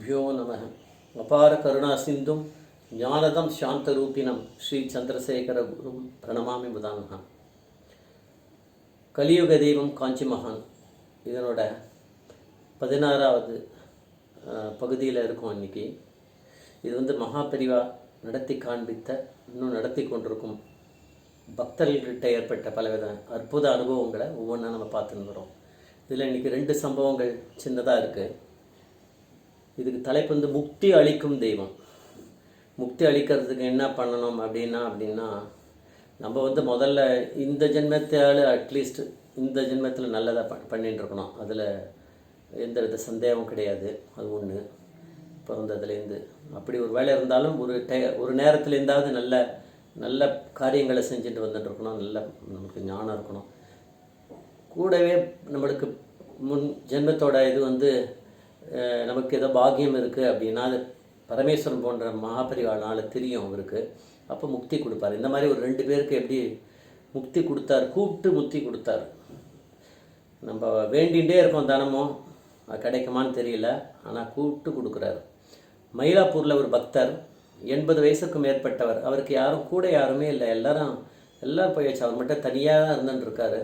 குருபியோ நமः. அபார கருணா சிந்தும் ஞானதம் சாந்தரூபிணம் ஸ்ரீ சந்திரசேகர குரும் பிரணமாமி முதான்ஹா. கலியுக தெய்வம் காஞ்சி மகான் இதனோட 16வது பகுதியில் இருக்கும். இன்றைக்கி இது மகாபெரிவா நடத்தி காண்பித்த இன்னும் நடத்தி கொண்டிருக்கும் பக்தர்கள்கிட்ட ஏற்பட்ட பலவித அற்புத அனுபவங்களை ஒவ்வொன்றா நம்ம பார்த்துன்னு வரோம். இதில் இன்றைக்கி 2 சம்பவங்கள் சின்னதாக இருக்குது. இதுக்கு தலைப்பு முக்தி அளிக்கும் தெய்வம். முக்தி அளிக்கிறதுக்கு என்ன பண்ணணும் அப்படின்னா நம்ம முதல்ல இந்த ஜென்மத்தால் அட்லீஸ்ட் இந்த ஜென்மத்தில் நல்லதாக பண்ணிட்டு இருக்கணும். அதில் எந்த வித சந்தேகமும் கிடையாது. அது ஒன்று. பிறந்ததுலேருந்து அப்படி ஒரு வேலை இருந்தாலும் ஒரு நேரத்துலேருந்தாவது நல்ல காரியங்களை செஞ்சுட்டு வந்துட்டுருக்கணும். நல்ல நமக்கு ஞானம் இருக்கணும். கூடவே நம்மளுக்கு முன் ஜென்மத்தோட இது நமக்கு ஏதோ பாக்கியம் இருக்குது அப்படின்னா அது பரமேஸ்வரன் போன்ற மகாபெரிவானால தெரியும் அவருக்கு. அப்போ முக்தி கொடுப்பார். இந்த மாதிரி ஒரு 2 பேருக்கு எப்படி முக்தி கொடுத்தார், கூப்பிட்டு முக்தி கொடுத்தார். நம்ம வேண்டிகிட்டே இருக்கோம், தினமும் அது கிடைக்குமான்னு தெரியல, ஆனால் கூப்பிட்டு கொடுக்குறாரு. மயிலாப்பூரில் ஒரு பக்தர் 80 வயசுக்கு மேற்பட்டவர். அவருக்கு யாருமே இல்லை. எல்லோரும் போயாச்சு. அவர் மட்டும் தனியாக தான் இருந்துட்டுருக்காரு.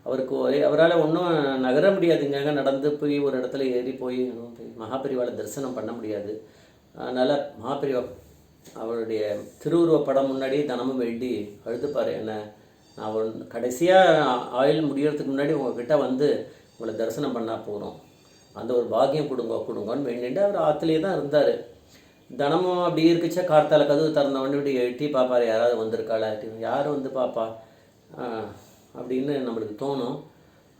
அவரால் ஒன்றும் நகர முடியாதுங்க. நடந்து போய் ஒரு இடத்துல ஏறி போய் மகாபெரிவாளை தரிசனம் பண்ண முடியாது. அதனால் மகாபெரிவா அவருடைய திருவுருவ படம் முன்னாடியே தினமும் வேண்டி அழுதுப்பார். நான் கடைசியாக ஆயுள் முடிகிறதுக்கு முன்னாடி உங்ககிட்ட உங்களை தரிசனம் பண்ணால் போகிறோம், அந்த ஒரு பாக்கியம் கொடுங்கன்னு வேண்டிட்டு அவர் ஆற்றுலேயே தான் இருந்தார். தினமும் அப்படி இருக்குச்சா கார்த்தால கதவு திறந்தவொடனே இப்படி எட்டி பார்ப்பார், யாராவது வந்திருக்காளா, யார் பார்ப்பா அப்படின்னு நம்மளுக்கு தோணும்.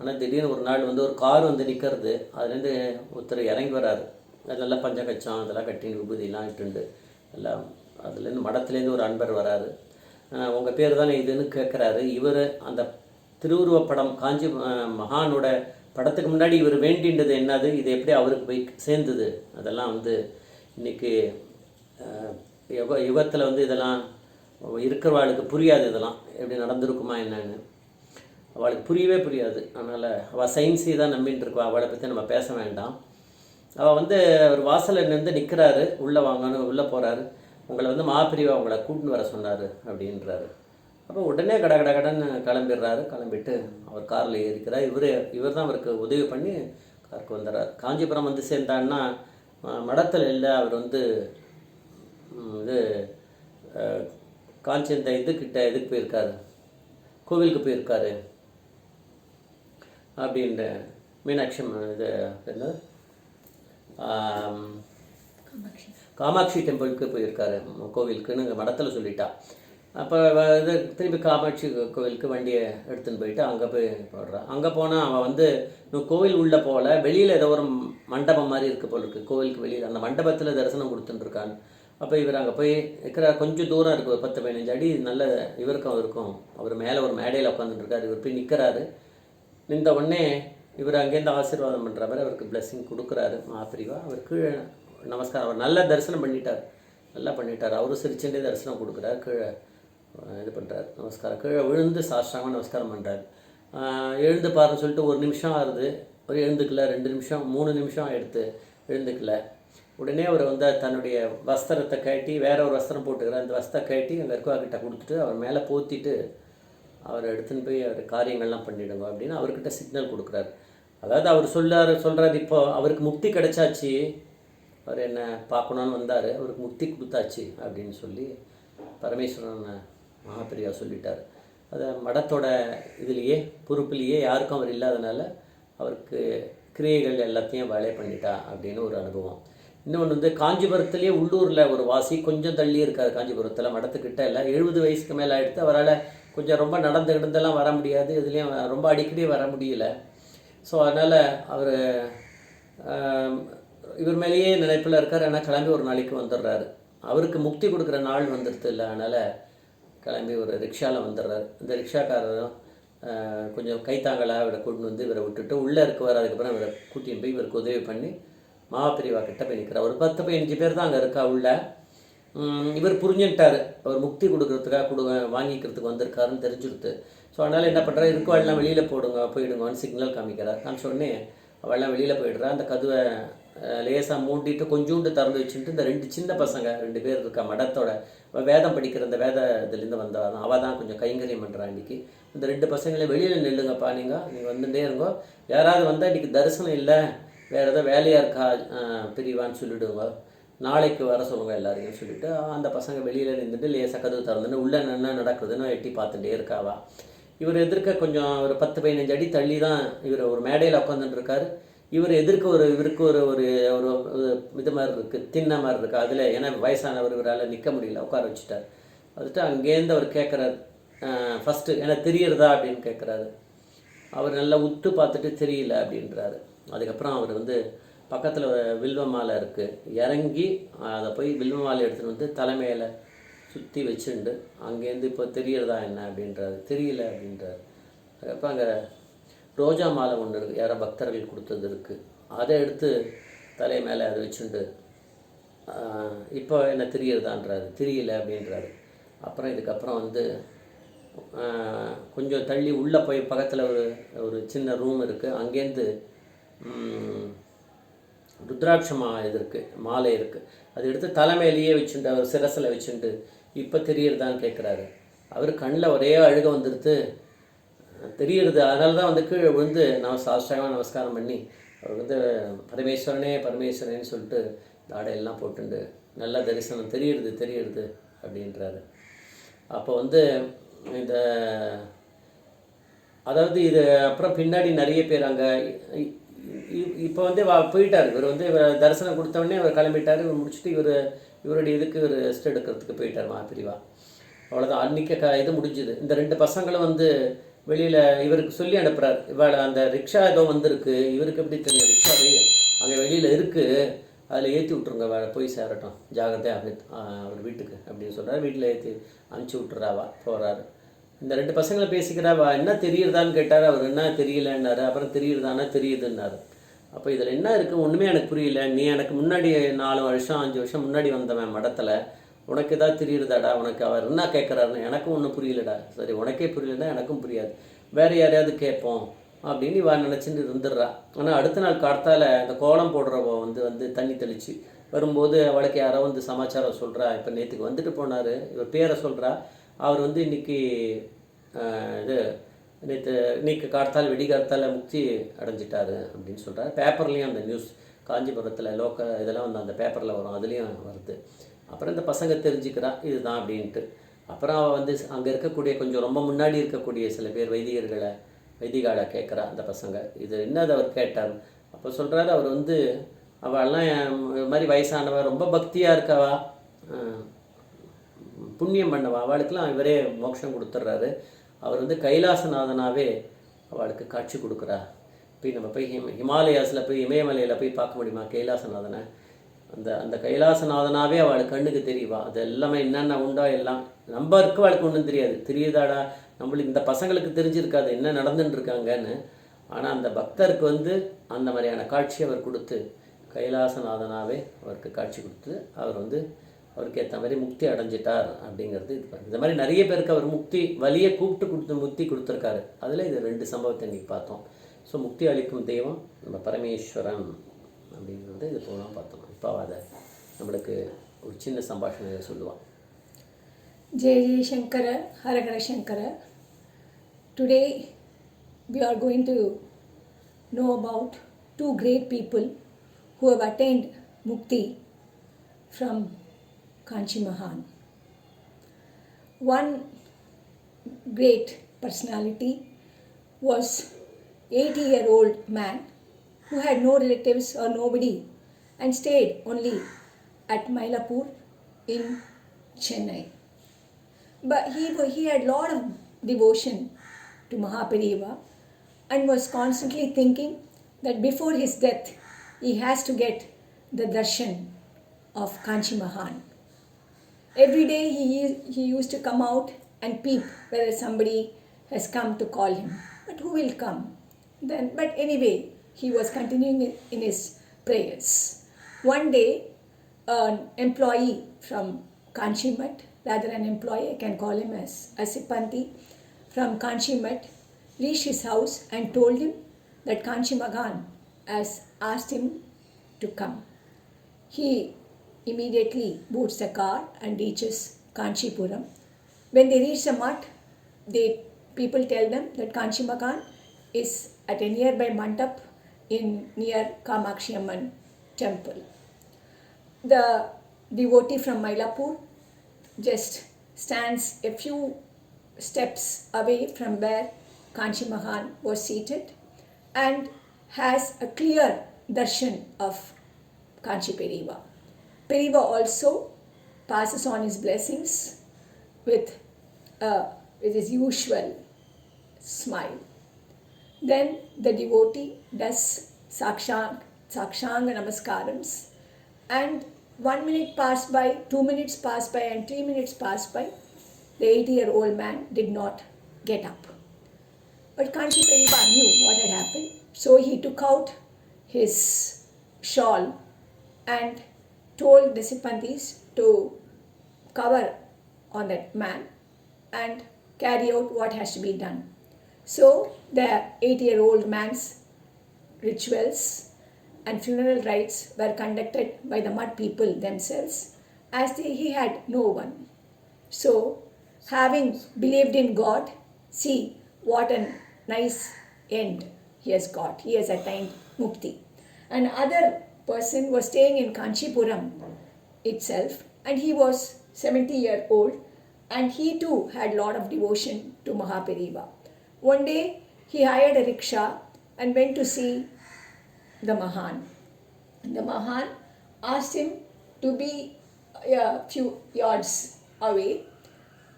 ஆனால் திடீர்னு ஒரு நாள் ஒரு கார் நிற்கிறது. அதுலேருந்து ஒருத்தர் இறங்கி வராரு. அதெல்லாம் பஞ்சகச்சம் அதெல்லாம் கட்டின்னு விபூதிலாம் இட்டுண்டு எல்லாம். அதுலேருந்து மடத்துலேருந்து ஒரு அன்பர் வராரு. உங்கள் பேர் தானே இதுன்னு கேட்குறாரு. இவர் அந்த திருவுருவப்படம் காஞ்சி மகானோட படத்துக்கு முன்னாடி இவர் வேண்டின்றது என்னது, இது எப்படி அவருக்கு போய் சேர்ந்தது, அதெல்லாம் இன்றைக்கி யுகத்தில் இதெல்லாம் இருக்கிறவாளுக்கு புரியாது. இதெல்லாம் எப்படி நடந்திருக்குமா என்னன்னு அவளுக்கு புரியவே அதனால் அவள் சயின்ஸை தான் நம்பின்னு இருக்கா. அவளை பற்றி நம்ம பேச வேண்டாம். அவள் ஒரு வாசலில் நிற்கிறாரு. உள்ளே வாங்கன்னு உள்ளே போகிறாரு. உங்களை மகாபெரிவா உங்களை கூட்டின்னு வர சொன்னார் அப்படின்றாரு. அப்போ உடனே கடன்னு கிளம்பிட்டு அவர் காரில் ஏறிக்கிறார். இவர் தான் அவருக்கு உதவி பண்ணி காருக்கு வந்துடுறார். காஞ்சிபுரம் சேர்ந்தான்னா மடத்தில் இல்லை. அவர் காஞ்சி இந்த இதுக்கு போயிருக்காரு, கோவிலுக்கு போயிருக்காரு. அப்படின்ற மீனாட்சி இது என்ன காமாட்சி டெம்பிளுக்கு போயிருக்காரு, கோவிலுக்குன்னு மடத்தில் சொல்லிட்டா. அப்போ திருப்பி காமாட்சி கோவிலுக்கு வண்டியை எடுத்துன்னு போயிட்டு அங்கே போய் போடுறான். அங்கே போனால் அவன் கோவில் உள்ளே போகல, வெளியில் ஏதோ ஒரு மண்டபம் மாதிரி இருக்குது போல் இருக்குது. கோவிலுக்கு வெளியில் அந்த மண்டபத்தில் தரிசனம் கொடுத்துட்டுருக்கான்னு. அப்போ இவர் அங்கே போய் இருக்கிற கொஞ்சம் தூரம் இருக்குது, 10-15 அடி. நல்ல அவருக்கும் அவர் மேலே ஒரு மேடையில் உட்காந்துட்டுருக்காரு. இவர் போய் நிற்கிறாரு. நின்ற உடனே இவர் அங்கேருந்து ஆசீர்வாதம் பண்ணுற மாதிரி அவருக்கு பிளெஸ்ஸிங் கொடுக்குறாரு மகாபெரிவா. அவர் கீழே நமஸ்காரம், அவர் நல்லா தரிசனம் பண்ணிட்டார். அவரும் சிரிச்சுட்டே தரிசனம் கொடுக்குறாரு. கீழே இது பண்ணுறாரு, நமஸ்காரம். கீழே விழுந்து சாஷ்டாங்கமாக நமஸ்காரம் பண்ணுறாரு. எழுந்து பாருன்னு சொல்லிட்டு 1 நிமிஷம் ஆகுது. ஒரு எழுந்துக்கல, 2 நிமிஷம் 3 நிமிஷம் ஆகிடுது, எழுந்துக்கல. உடனே அவர் தன்னுடைய வஸ்திரத்தை கட்டி வேற ஒரு வஸ்திரம் போட்டுக்கிறார். அந்த வஸ்திரம் கட்டி அங்கே இருக்கவாக்கிட்ட கொடுத்துட்டு அவர் மேலே போத்திட்டு அவர் எடுத்துன்னு போய் அவர் காரியங்கள்லாம் பண்ணிவிடுங்க அப்படின்னு அவர்கிட்ட சிக்னல் கொடுக்குறாரு. அதாவது அவர் சொல்கிறார் இப்போ அவருக்கு முக்தி கிடைச்சாச்சு, அவர் என்ன பார்க்கணுன்னு வந்தார், அவருக்கு முக்தி கொடுத்தாச்சு அப்படின்னு சொல்லி பரமேஸ்வரன் மகாபெரிவா சொல்லிட்டார். அதை மடத்தோட இதுலேயே பொறுப்புலேயே யாருக்கும் அவர் இல்லாதனால அவருக்கு கிரியைகள் எல்லாத்தையும் வேலை பண்ணிட்டா அப்படின்னு ஒரு அனுபவம். இன்னொன்று காஞ்சிபுரத்துலேயே உள்ளூரில் ஒரு வாசி கொஞ்சம் தள்ளி இருக்கார். காஞ்சிபுரத்தில் மடத்துக்கிட்ட இல்லை, 70 வயசுக்கு மேலே ஆகிடுத்து. அவரால் கொஞ்சம் ரொம்ப நடந்துக்கிட்டதெல்லாம் வர முடியாது, இதுலேயும் ரொம்ப அடிக்கடி வர முடியல. ஸோ அதனால் அவர் இவர் மேலேயே நினைப்பில் இருக்கார். ஆனால் கிளம்பி ஒரு நாளைக்கு வந்துடுறாரு. அவருக்கு முக்தி கொடுக்குற நாள் வந்துடுது இல்லை, அதனால் கிளம்பி ஒரு ரிக்ஷாவில் வந்துடுறாரு. இந்த ரிக்ஷாக்காரரும் கொஞ்சம் கைத்தாங்களாக இவரை கூட்டின்னு இவரை விட்டுட்டு உள்ளே இருக்குவார். அதுக்கப்புறம் இவரை கூட்டின்னு போய் இவருக்கு உதவி பண்ணி மகாபெரிவா கிட்ட போய் நிற்கிறார். ஒரு 10-15 பேர் தான் அங்கே இருக்கா உள்ள. இவர் புரிஞ்சுட்டார், அவர் முக்தி கொடுக்கறதுக்காக வாங்கிக்கிறதுக்கு வந்திருக்காருன்னு தெரிஞ்சுடுத்து. ஸோ அதனால் என்ன பண்ணுறாரு, இருக்கவாள்லாம் வெளியில் போயிடுங்கன்னு சிக்னல் காமிக்கிறார். காமிச்ச உடனே அவள்லாம் வெளியில் போயிடுறா. அந்த கதவை லேசாக மூடிட்டு கொஞ்சோண்டு திறந்து வச்சுட்டு இந்த 2 சின்ன பசங்க 2 பேர் இருக்கா மடத்தோட வேதம் படிக்கிற அந்த வேத இதுலேருந்து வந்தவா அவள் தான் கொஞ்சம் கைங்கரியம் பண்ணுறா இன்றைக்கி. இந்த 2 பசங்களை வெளியில் நில்லுங்கப்பா, நீங்கள் வந்துட்டே இருங்கோ, யாராவது வந்தால் இன்றைக்கி தரிசனம் இல்லை, வேறு ஏதோ வேலையாக இருக்கா பிரிவான்னு சொல்லிவிடுங்க, நாளைக்கு வர சொல்லுங்க எல்லாரையும் சொல்லிவிட்டு அந்த பசங்க வெளியில் நின்றுட்டு லேசாக கதவு திறந்துன்னு உள்ளே என்ன நடக்குதுன்னு எட்டி பார்த்துட்டே இருக்காவா. இவர் எதிர்க்க கொஞ்சம் ஒரு 10-15 அடி தள்ளி தான் இவர் ஒரு மேடையில் உட்காந்துட்டு இருக்காரு. இவர் எதிர்க்க இவருக்கு ஒரு ஒரு ஒரு இது மாதிரி இருக்குது, தின்ன மாதிரி இருக்குது. அதில் ஏன்னா வயசானவர் இவரால் நிற்க முடியல, உட்கார வச்சுட்டார். வந்துட்டு அங்கேருந்து அவர் கேட்குறாரு ஃபஸ்ட்டு ஏன்னா தெரியறதா அப்படின்னு கேட்குறாரு. அவர் நல்லா உத்து பார்த்துட்டு தெரியல அப்படின்றாரு. அதுக்கப்புறம் அவர் வந்து பக்கத்தில் வில்வ மாலை இருக்குது, இறங்கி அதை போய் வில்வ மாலை எடுத்துகிட்டு வந்து தலைமையில் சுற்றி வச்சுண்டு அங்கேருந்து இப்போ தெரியறதா என்ன அப்படின்றாரு. தெரியல அப்படின்றாரு. அதுக்கப்புறம் அங்கே ரோஜா மாலை ஒன்று இருக்குது, யாரோ பக்தர்கள் கொடுத்தது இருக்குது, அதை எடுத்து தலை மேலே அதை வச்சுண்டு இப்போ என்ன தெரியறதான்றாரு. தெரியல அப்படின்றாரு. அப்புறம் இதுக்கப்புறம் வந்து கொஞ்சம் தள்ளி உள்ளே போய் பக்கத்தில் ஒரு சின்ன ரூம் இருக்குது, அங்கேருந்து ருத்ராட்சமா இது இருக்குது, மாலை இருக்குது, அது எடுத்து தலைமையிலேயே வச்சுட்டு அவர் சிரசில் வச்சுட்டு இப்போ தெரியறதான்னு கேட்குறாரு. அவர் கண்ணில் ஒரே அழுக வந்துடுது, தெரியறது. அதனால தான் வந்து கீழே விழுந்து நான் சாஷ்டாங்கமாக நமஸ்காரம் பண்ணி அவர் வந்து பரமேஸ்வரனேன்னு சொல்லிட்டு தாடையெல்லாம் போட்டுண்டு நல்லா தரிசனம் தெரியுறது அப்படின்றாரு. அப்போ வந்து இந்த அதாவது இது அப்புறம் பின்னாடி நிறைய பேர் அங்கே இப்போ வந்து போயிட்டார். இவர் வந்து தரிசனம் கொடுத்தவொடனே அவர் கிளம்பிட்டார். இவர் முடிச்சுட்டு இவருடைய இதுக்கு ஒரு ரெஸ்ட் எடுக்கிறதுக்கு போயிட்டார் மகாபிரிவா. அவ்வளோதான், அன்றைக்கி இது முடிஞ்சுது. இந்த 2 பசங்களும் வந்து வெளியில் இவருக்கு சொல்லி அனுப்புகிறார், இவள் அந்த ரிக்ஷா ஏதோ வந்திருக்கு, இவருக்கு எப்படி தெரியும் ரிக்ஷா அங்கே வெளியில் இருக்குது, அதில் ஏற்றி விட்ருங்க, போய் சேரட்டும் ஜாகிரதையாக அவர் வீட்டுக்கு அப்படின்னு சொல்கிறார். வீட்டில் ஏற்றி அனுப்பிச்சி விட்டுறாவா போகிறாரு. இந்த 2 பசங்களை பேசிக்கிறாவா. என்ன தெரியுறதான்னு கேட்டார். அவர் என்ன தெரியலன்னாரு. அப்புறம் தெரியுறதானா தெரியுதுன்னாரு. அப்போ இதில் என்ன இருக்குது ஒன்றுமே எனக்கு புரியல, நீ எனக்கு முன்னாடி 4 வருஷம் 5 வருஷம் முன்னாடி வந்தவன் மடத்தில், உனக்கு ஏதாவது தெரியுறதாடா, உனக்கு அவர் என்ன கேட்குறாருன்னு எனக்கும் ஒன்றும் புரியலடா. சரி, உனக்கே புரியலடா, எனக்கும் புரியாது, வேறு யாரையாவது கேட்போம் அப்படின்னு இவா நினச்சிட்டு இருந்துடுறா. ஆனால் அடுத்த நாள் கார்த்தால அந்த கோலம் போடுறவோ வந்து தண்ணி தெளித்து வரும்போது அவளுக்கு யாரோ வந்து சமாச்சாரம் சொல்கிறா, இப்போ நேற்றுக்கு வந்துட்டு போனார், இவர் பேரை சொல்கிறா, அவர் வந்து இன்றைக்கி இன்னைக்கு கார்த்தால் வெடிகார்த்தால் முக்தி அடைஞ்சிட்டாரு அப்படின்னு சொல்கிறார். பேப்பர்லேயும் அந்த நியூஸ் காஞ்சிபுரத்தில் இதெல்லாம் வந்து அந்த பேப்பரில் வரும், அதுலேயும் வருது. அப்புறம் இந்த பசங்க தெரிஞ்சுக்கிறா இதுதான் அப்படின்ட்டு. அப்புறம் அவள் வந்து அங்கே இருக்கக்கூடிய கொஞ்சம் ரொம்ப முன்னாடி இருக்கக்கூடிய சில பேர் வைதிகாலை கேட்குறா அந்த பசங்க. இது என்னது அவர் கேட்டார். அப்போ சொல்கிறாரு, அவர் வந்து அவள்லாம் இது மாதிரி வயசானவ, ரொம்ப பக்தியாக இருக்கவா, புண்ணியம் பண்ணவா, அவளுக்கெல்லாம் இவரே மோட்சம் கொடுத்துட்றாரு. அவர் வந்து கைலாசநாதனாகவே அவளுக்கு காட்சி கொடுக்குறா. போய் நம்ம போய் ஹிமாலயாஸில் போய் இமயமலையில் போய் பார்க்க முடியுமா கைலாசநாதனை? அந்த கைலாசநாதனாகவே அவளுக்கு கண்ணுக்கு தெரியவா. அது எல்லாமே என்னென்ன உண்டோ எல்லாம் நம்ம இருக்க அவளுக்கு ஒன்றும் தெரியுதாடா, நம்மளுக்கு இந்த பசங்களுக்கு தெரிஞ்சிருக்காது என்ன நடந்துட்டு இருக்காங்கன்னு. ஆனால் அந்த பக்தருக்கு வந்து அந்த மாதிரியான காட்சி அவர் கொடுத்து கைலாசநாதனாகவே அவருக்கு காட்சி கொடுத்து அவர் வந்து அவருக்கு ஏற்ற மாதிரி முக்தி அடைஞ்சிட்டார் அப்படிங்கிறது இது. இந்த மாதிரி நிறைய பேருக்கு அவர் முக்தி வலியை கூப்பிட்டு முக்தி கொடுத்துருக்காரு. அதில் இது 2 சம்பவத்தை இன்றைக்கி பார்த்தோம். ஸோ முக்தி அளிக்கும் தெய்வம் நம்ம பரமேஸ்வரன் அப்படிங்கிறது இது போலாம் பார்த்தோம். இப்போ அதை நம்மளுக்கு ஒரு சின்ன சம்பாஷணை சொல்லுவான். Jai Shankara, Hara Shankara. Today we are going to know about 2 great people who have attained mukti from KANCHI Mahaan. One great personality was 80-year-old man who had no relatives or nobody and stayed only at Mylapore in Chennai. But he had a lot of devotion to mahaperiyava and was constantly thinking that before his death he has to get the darshan of KANCHI Mahaan. Every day he used to come out and peep whether somebody has come to call him. But who will come? But anyway, he was continuing in his prayers. One day, an employee from KANCHI Mat, rather an employee, I can call him as a Sippanti from KANCHI Mat, reached his house and told him that KANCHI Mahaan has asked him to come. He immediately boards the car and reaches Kanchipuram. When they reach the mutt, people tell them that Kanchi Mahaan is at a nearby mandap near Kamakshi Amman temple. The devotee from Mylapore just stands a few steps away from where Kanchi Mahaan was seated and has a clear darshan of Kanchi Periva. Periva also passes on his blessings with his usual smile. Then the devotee does sakshanga namaskarams, and 1 minute passed by, 2 minutes passed by, and 3 minutes passed by. The 80-year-old man did not get up. But Kanchi Periva knew what had happened, so he took out his shawl and told the Sippandis to cover on that man and carry out what has to be done. So the 80-year-old man's rituals and funeral rites were conducted by the mud people themselves, as he had no one. So, having believed in God, see what a nice end he has got. He has attained mukthi. Another person was staying in Kanchipuram itself, and he was 70-year-old, and he too had lot of devotion to mahaperiyava. One day he hired a rickshaw and went to see the Mahaan. The Mahaan asked him to be a few yards away,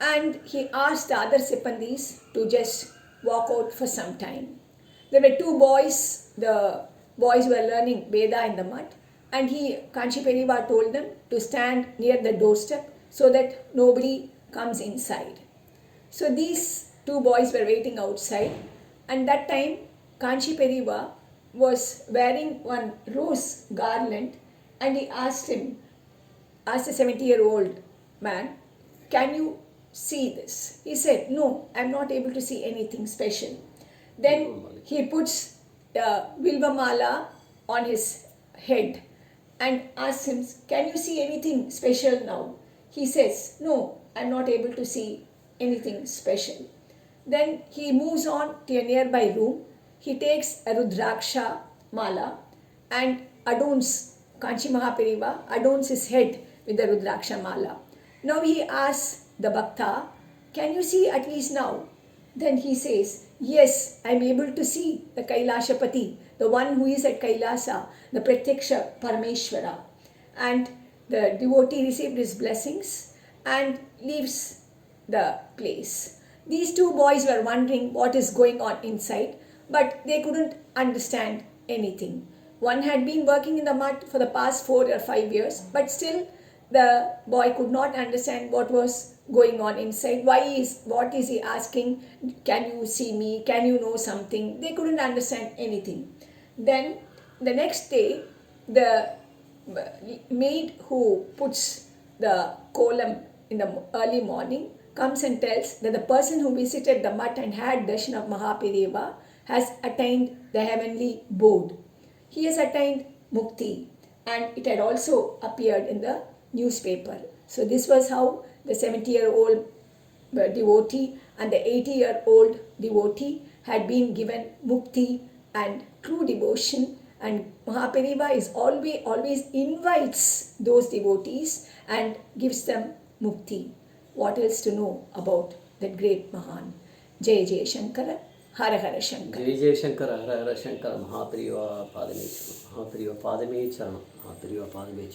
and he asked the other Sippandis to just walk out for some time. There were two boys. The boys were learning Veda in the mud, and Kanchi Periva told them to stand near the doorstep so that nobody comes inside. So these two boys were waiting outside, and that time Kanchi Periva was wearing one rose garland, and he asked the 70-year-old man, "Can you see this?" He said, "No, I am not able to see anything special." Then he puts the vilva mala on his head and asks him, "Can you see anything special now?" He says, "No, I am not able to see anything special." Then he moves on to a nearby room. He takes a rudhraaksha mala and adorns, Kanchi Mahaperiva adorns his head with the rudhraaksha mala. Now he asks the bhakta, "Can you see at least now?" Then he says, "Yes, I am able to see the Kailashapati, the one who is at Kailasa, the Pratyaksha Parameshwara." And the devotee received his blessings and leaves the place. These two boys were wondering what is going on inside, but they couldn't understand anything. One had been working in the mud for the past 4 or 5 years, but still the boy could not understand what was going on inside. What is he asking? "Can you see me? Can you know something?" They couldn't understand anything. Then the next day, the maid who puts the kolam in the early morning comes and tells that the person who visited the mutt and had darshan of mahaperiyava has attained the heavenly board. He has attained mukthi, and it had also appeared in the newspaper. So this was how the 70-year-old devotee and the 80-year-old devotee had been given mukthi and true devotion, and Mahaperiyava is always invites those devotees and gives them mukthi. What else to know about that great Mahan? J Shankara, Hara Hara Shankara. J Shankara, Hara Hara Shankara, Mahaperiyava Padame Charanam, Mahaperiyava Padame Charanam.